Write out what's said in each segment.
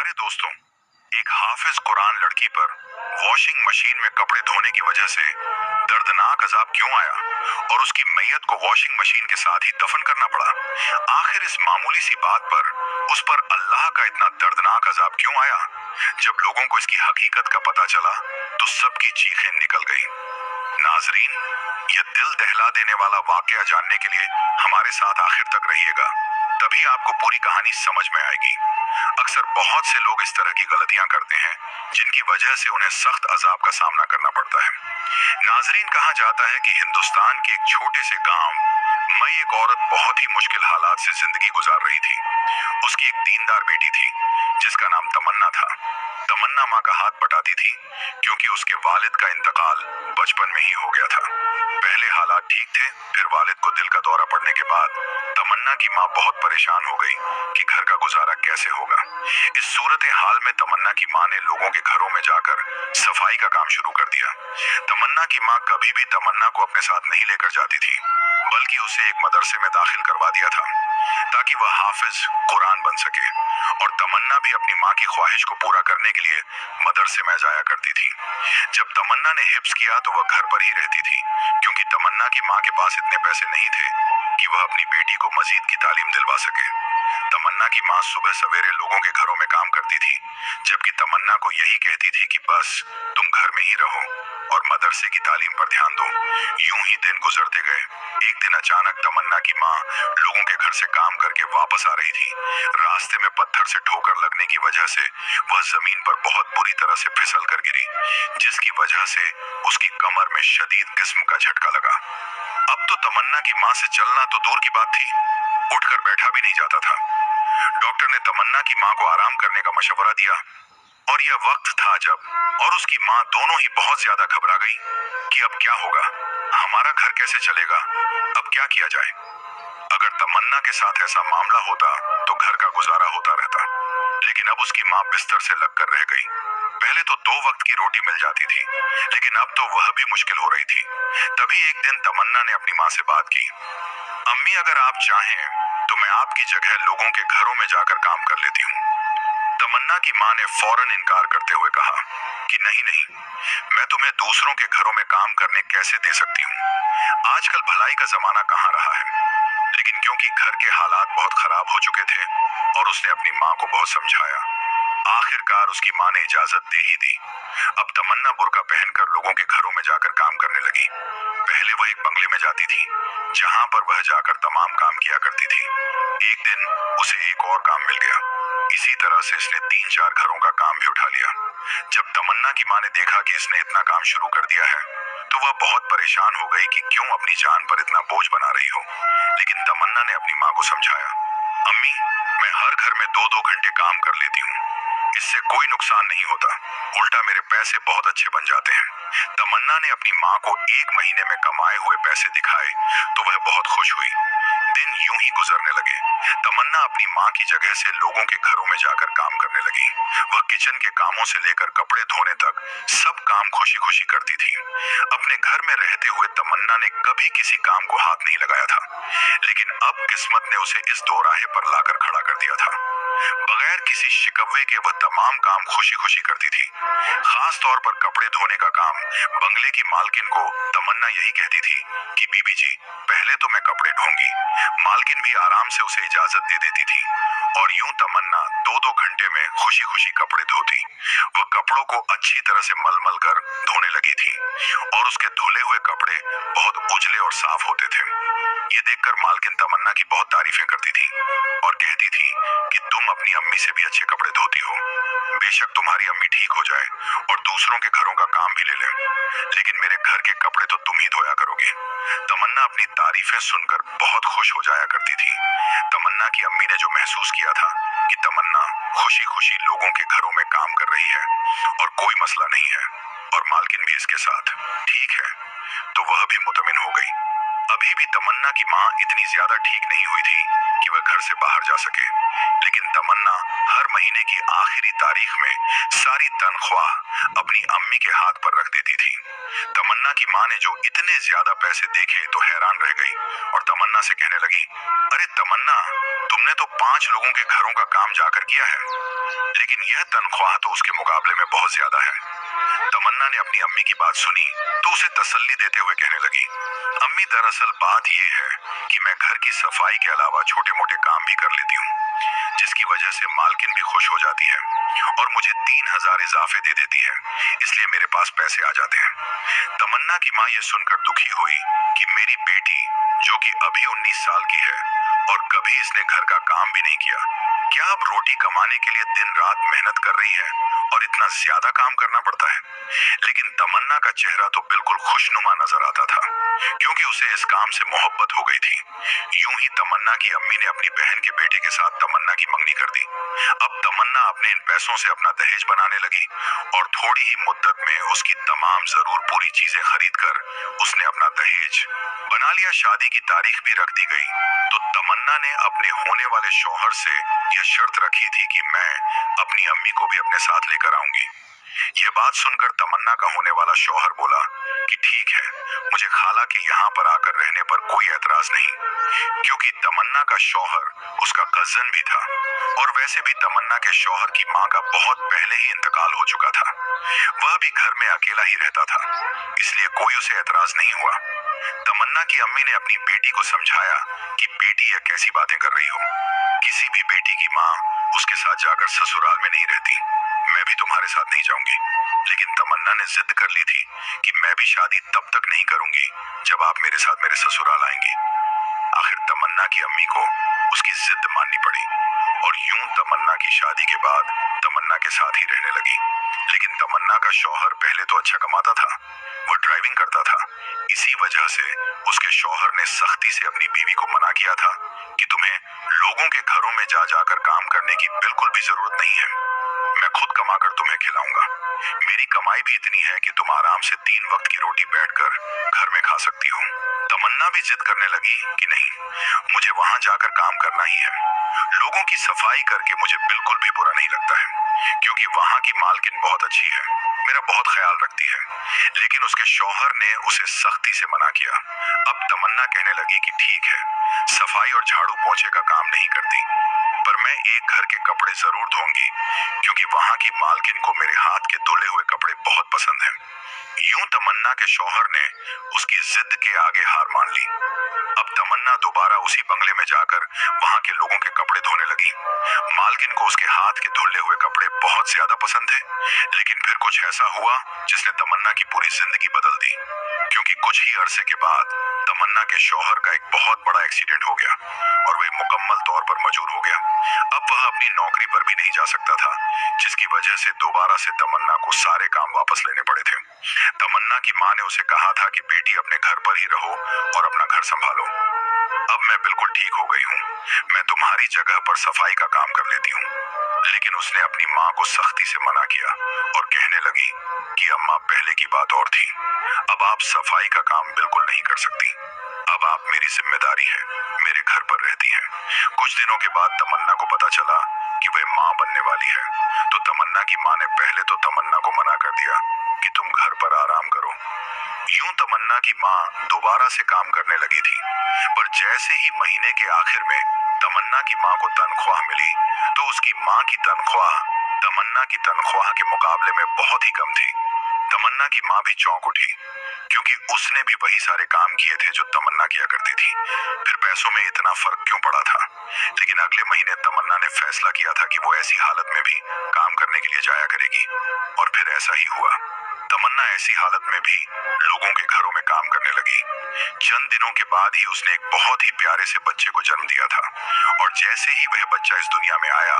प्यारे दोस्तों, एक हाफिज कुरान लड़की पर वॉशिंग मशीन में कपड़े धोने की वजह से दर्दनाक अजाब क्यों आया और उसकी मैयत को वॉशिंग मशीन के साथ ही दफन करना पड़ा। आखिर इस मामूली सी बात पर उस पर अल्लाह का इतना दर्दनाक अजाब क्यों आया। जब लोगों को इसकी हकीकत का पता चला तो सबकी चीखें निकल गई। नाजरीन, यह दिल दहला देने वाला वाकया जानने के लिए हमारे साथ आखिर तक रहिएगा, तभी आपको पूरी कहानी समझ में आएगी। अक्सर बहुत से लोग इस तरह की गलतियां करते हैं जिनकी वजह से उन्हें सख्त अजाब का सामना करना पड़ता है। नाजरीन, कहा जाता है कि हिंदुस्तान के एक छोटे से गांव में एक औरत बहुत ही मुश्किल हालात से जिंदगी गुजार रही थी। उसकी एक दीनदार बेटी थी जिसका नाम तमन्ना था। तमन्ना माँ का हाथ बटाती थी क्योंकि उसके वालिद का इंतकाल बचपन में ही हो गया था। पहले हालात ठीक थे, फिर वालिद को दिल का दौरा पड़ने के बाद तमन्ना की माँ बहुत परेशान हो गई कि घर का गुजारा कैसे होगा। इस सूरत हाल में तमन्ना की माँ ने लोगों के घरों में जाकर सफाई का काम शुरू कर दिया। तमन्ना की माँ कभी भी तमन्ना को अपने साथ नहीं लेकर जाती थी, बल्कि उसे एक मदरसे में दाखिल करवा दिया था ताकि वह हाफिज कुरान बन सके। और तमन्ना भी अपनी माँ की ख्वाहिश को पूरा करने के लिए मदरसे में जाया करती थी। जब तमन्ना ने हिफ्ज किया तो वह घर पर ही रहती थी क्योंकि तमन्ना की माँ के पास इतने पैसे नहीं थे कि वह अपनी बेटी को मजीद की तालीम दिलवा सके। तमन्ना की माँ सुबह सवेरे लोगों के घरों में काम करती थी, जबकि तमन्ना को यही कहती थी कि बस तुम घर में ही रहो और मदरसे की तालीम पर ध्यान दो। यूं ही दिन गुजरते गए। एक दिन अचानक तमन्ना की माँ लोगों के घर से काम करके वापस आ रही थी। रास्ते में पत्थर से ठोकर लगने की वजह से वह जमीन पर बहुत बुरी तरह से फिसल कर गिरी, जिसकी वजह से उसकी कमर में शदीद किस्म का झटका लगा। अब तो तमन्ना की माँ से चलना तो दूर की बात थी, उठकर बैठा भी नहीं जाता था। डॉक्टर ने तमन्ना की माँ को आराम करने का मशवरा दिया और यह वक्त था जब और उसकी माँ दोनों ही बहुत ज्यादा घबरा गई कि अब क्या होगा, हमारा घर कैसे चलेगा, अब क्या किया जाए। अगर तमन्ना के साथ ऐसा मामला होता तो घर का गुजारा होता रहता, लेकिन अब उसकी माँ बिस्तर से लगकर रह गई। पहले तो 2 वक्त की रोटी मिल जाती थी, लेकिन अब तो वह भी मुश्किल हो रही थी। तभी एक दिन तमन्ना ने अपनी माँ से बात की, अम्मी अगर आप चाहें तो मैं आपकी जगह लोगों के घरों में जाकर काम कर लेती हूँ। तमन्ना की माँ ने फौरन इनकार करते हुए कहा कि नहीं नहीं, मैं तुम्हें दूसरों के घरों में काम करने कैसे दे सकती हूँ। आजकल भलाई का जमाना कहाँ रहा है। लेकिन क्योंकि घर के हालात बहुत खराब हो चुके थे और उसने अपनी माँ को बहुत समझाया, आखिरकार उसकी माँ ने इजाजत दे ही दी। अब तमन्ना बुर्का पहनकर लोगों के घरों में जाकर काम करने लगी। पहले वह एक बंगले में जाती थी जहां पर वह जाकर तमाम काम किया करती थी। एक दिन उसे एक और काम मिल गया। इसी तरह से इसने 3-4 घरों का काम भी उठा लिया। जब तमन्ना की माँ ने देखा कि इसने इतना काम शुरू कर दिया है तो वह बहुत परेशान हो गई कि क्यों अपनी जान पर इतना बोझ बना रही हो। लेकिन तमन्ना ने अपनी माँ को समझाया, अम्मी मैं हर घर में 2-2 घंटे काम कर लेती हूँ, इससे कोई नुकसान नहीं होता, उल्टा मेरे पैसे बहुत अच्छे बन जाते हैं। तमन्ना ने अपनी माँ को 1 महीने में कमाए हुए पैसे दिखाए तो वह बहुत खुश हुई। दिन यूं ही गुजरने लगे। तमन्ना अपनी माँ की जगह से लोगों के घरों में जाकर काम करने लगी। वह किचन के कामों से लेकर कपड़े धोने तक सब काम खुशी खुशी करती थी। अपने घर में रहते हुए तमन्ना ने कभी किसी काम को हाथ नहीं लगाया था, लेकिन अब किस्मत ने उसे इस दोराहे पर लाकर खड़ा कर दिया था। बगैर किसी शिकवे के वह तमाम काम खुशी खुशी करती थी। खास तौर पर कपड़े धोने का काम। बंगले की मालकिन को तमन्ना यही कहती थी कि बीबी जी पहले तो मैं कपड़े धोऊंगी। मालकिन भी आराम से उसे इजाजत दे देती थी और यूं तमन्ना 2-2 घंटे में खुशी खुशी कपड़े धोती। वह कपड़ों को अच्छी तरह से मलमल कर धोने लगी थी और उसके धुले हुए कपड़े बहुत उजले और साफ होते थे। ये देखकर मालकिन तमन्ना की बहुत तारीफें करती थी और कहती थी कि तुम अपनी अम्मी से भी अच्छे कपड़े धोती हो। बेशक तुम्हारी अम्मी ठीक हो जाए और दूसरों के घरों का काम भी ले ले, लेकिन मेरे घर के कपड़े तो तुम ही धोया करोगी। तमन्ना अपनी तारीफें सुनकर बहुत खुश हो जाया करती थी। तमन्ना की अम्मी ने जो महसूस किया था कि तमन्ना खुशी खुशी लोगों के घरों में काम कर रही है और कोई मसला नहीं है और मालकिन भी इसके साथ ठीक है, तो वह भी मुतमिन हो गई। अभी भी तमन्ना की माँ इतनी ज्यादा ठीक नहीं हुई थी कि वह घर से बाहर जा सके, लेकिन तमन्ना हर महीने की आखिरी तारीख में सारी तनख्वाह अपनी अम्मी के हाथ पर रख देती थी। तमन्ना की माँ ने जो इतने ज्यादा पैसे देखे तो हैरान रह गई और तमन्ना से कहने लगी, अरे तमन्ना, तुमने तो 5 लोगों के घरों का काम जाकर किया है, लेकिन यह तनख्वाह तो उसके मुकाबले में बहुत ज्यादा है। तमन्ना ने अपनी अम्मी की बात सुनी तो उसे तसल्ली देते हुए कहने लगी, अम्मी दरअसल बात यह है कि मैं घर की सफाई के अलावा छोटे मोटे काम भी कर लेती हूँ, जिसकी वजह से मालकिन भी खुश हो जाती है और मुझे 3,000 इजाफे दे देती है, इसलिए मेरे पास पैसे आ जाते हैं। तमन्ना की माँ ये सुनकर दुखी हुई कि मेरी बेटी, जो कि अभी 19 साल की है और कभी इसने घर का काम भी नहीं किया, क्या अब रोटी कमाने के लिए दिन रात मेहनत कर रही है और इतना ज्यादा काम करना पड़ता है। लेकिन तमन्ना का चेहरा तो बिल्कुल खुशनुमा नजर आता था, क्योंकि उसे इस काम से मोहब्बत हो गई थी। यूं ही तमन्ना की अम्मी ने अपनी बहन के बेटे के साथ तमन्ना की मंगनी कर दी। अब तमन्ना अपने इन पैसों से अपना दहेज बनाने लगी और थोड़ी ही मुद्दत में उसकी तमाम जरूर पूरी चीजें खरीद कर उसने अपना दहेज बना लिया। शादी की तारीख भी रख दी गई तो तमन्ना ने अपने होने वाले शौहर से यह शर्त रखी थी कि मैं अपनी अम्मी को भी अपने साथ लेकर आऊंगी। यह बात सुनकर तमन्ना का होने वाला शौहर बोला कि ठीक है, मुझे खाला के यहाँ पर आकर रहने पर कोई एतराज नहीं, क्योंकि तमन्ना का शौहर उसका कजन भी था और वैसे भी तमन्ना के शौहर की माँ का बहुत पहले ही इंतकाल हो चुका था। वह भी घर में अकेला ही रहता था, इसलिए कोई उसे एतराज नहीं हुआ। तमन्ना की अम्मी ने अपनी बेटी को समझाया कि बेटी, यह कैसी बातें कर रही हो, किसी भी बेटी की माँ उसके साथ जाकर ससुराल में नहीं रहती, मैं भी तुम्हारे साथ नहीं जाऊंगी। लेकिन तमन्ना ने जिद कर ली थी कि मैं भी शादी तब तक नहीं करूंगी जब आप मेरे साथ मेरे ससुराल आएंगी। आखिर तमन्ना की अम्मी को उसकी जिद माननी पड़ी और यूं तमन्ना की शादी के बाद तमन्ना के साथ ही रहने लगी। लेकिन तमन्ना का शौहर पहले तो अच्छा कमाता था, वो ड्राइविंग करता था। इसी वजह से उसके शौहर ने सख्ती से अपनी बीवी को मना किया था कि तुम्हें लोगों के घरों में जा जाकर काम करने की बिल्कुल भी जरूरत नहीं है, मैं खुद कमाकर तुम्हें खिलाऊंगा। मेरी कमाई भी इतनी है कि तुम आराम से 3 वक्त की रोटी बैठकर घर में खा सकती हो। तमन्ना भी जिद करने लगी कि नहीं, मुझे वहां जाकर काम करना ही है। लोगों की सफाई करके मुझे बिल्कुल भी बुरा नहीं लगता है, क्योंकि वहां की मालकिन बहुत अच्छी है, मेरा बहुत ख्याल रखती है। लेकिन उसके शौहर ने उसे सख्ती से मना किया। अब तमन्ना कहने लगी कि ठीक है, सफाई और झाड़ू पोंछे का काम नहीं करती, पर मैं एक घर के कपड़े जरूर धोऊंगी, क्योंकि वहां की मालकिन को मेरे हाथ के धुले हुए कपड़े बहुत पसंद हैं। यूं तमन्ना के शौहर ने उसकी जिद के आगे हार मान ली। अब तमन्ना दोबारा उसी बंगले में जाकर वहां के लोगों के कपड़े धोने लगी। मालकिन को उसके हाथ के धुले हुए कपड़े बहुत ज्यादा पसंद थे, लेकिन फिर कुछ ऐसा हुआ जिसने तमन्ना की पूरी जिंदगी बदल दी, क्योंकि कुछ ही अरसे के बाद तमन्ना के शौहर का एक बहुत बड़ा एक्सीडेंट हो गया और वह मुकम्मल तौर पर मजबूर हो गया। अब वह अपनी नौकरी पर भी नहीं जा सकता था, जिसकी वजह से दोबारा से तमन्ना को सारे काम वापस लेने पड़े थे। तमन्ना की माँ ने उसे कहा था कि बेटी, अपने घर पर ही रहो और अपना घर संभालो। अब मैं बिल्कुल ठीक हो गई हूँ, मैं तुम्हारी जगह पर सफाई का काम कर लेती हूँ। लेकिन उसने अपनी माँ को सख्ती से मना किया और कहने लगी कि अम्मा, पहले की बात और थी, अब आप सफाई का काम बिल्कुल नहीं कर सकती, अब आप मेरी जिम्मेदारी है, मेरे घर पर रहती है। कुछ दिनों के बाद तमन्ना को पता चला कि वह माँ बनने वाली है, तो तमन्ना की माँ ने पहले तो तमन्ना को मना कर दिया कि तुम घर पर आराम करो। यूं तमन्ना की माँ दोबारा से काम करने लगी थी, पर जैसे ही महीने के आखिर में तमन्ना की माँ को तनख्वाह मिली, तो उसकी माँ की तनख्वाह तमन्ना की तनख्वाह के मुकाबले में बहुत ही कम थी। तमन्ना की माँ भी चौंक उठी, क्योंकि उसने भी वही सारे काम किए थे जो तमन्ना किया करती थी, फिर पैसों में इतना फर्क क्यों पड़ा था। लेकिन अगले महीने तमन्ना ने फैसला किया था कि वो ऐसी हालत में भी काम करने के लिए जाया करेगी, और फिर ऐसा ही हुआ। तमन्ना ऐसी हालत में भी लोगों के घरों में काम करने लगी। चंद दिनों के बाद ही उसने एक बहुत ही प्यारे से बच्चे को जन्म दिया था, और जैसे ही वह बच्चा इस दुनिया में आया,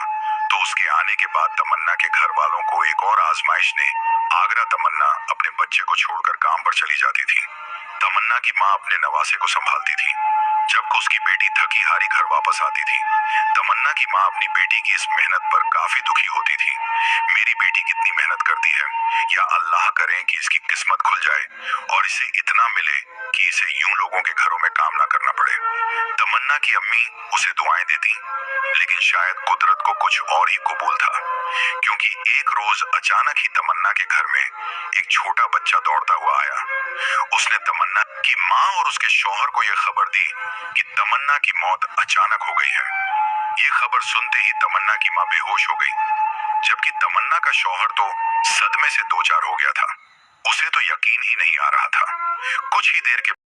तो उसके आने के बाद तमन्ना के घर वालों को एक और आजमाइश ने आगरा। तमन्ना अपने बच्चे को छोड़कर काम पर चली जाती थी। तमन्ना की माँ अपने नवासे को संभालती थी, जब उसकी बेटी थकी हारी घर वापस आती थी। तमन्ना की माँ अपनी बेटी की इस मेहनत पर काफी दुखी होती थी। मेरी बेटी कितनी मेहनत करती है, या अल्लाह करे कि इसकी किस्मत खुल जाए और इसे इतना मिले कि इसे यूं लोगों के घरों में काम ना करना पड़े। तमन्ना की अम्मी उसे दुआएं देती, लेकिन शायद कुदरत को कुछ और ही कबूल था, क्योंकि एक रोज अचानक ही तमन्ना के घर में एक छोटा बच्चा दौड़ता हुआ आया। उसने तमन्ना की माँ और उसके शौहर को यह खबर दी कि तमन्ना की मौत अचानक हो गई है। ये खबर सुनते ही तमन्ना की माँ बेहोश हो गई। जबकि तमन्ना का शौहर तो सदमे से दो चार हो गया था। उसे तो यकीन ही नहीं आ रहा था। कुछ ही देर के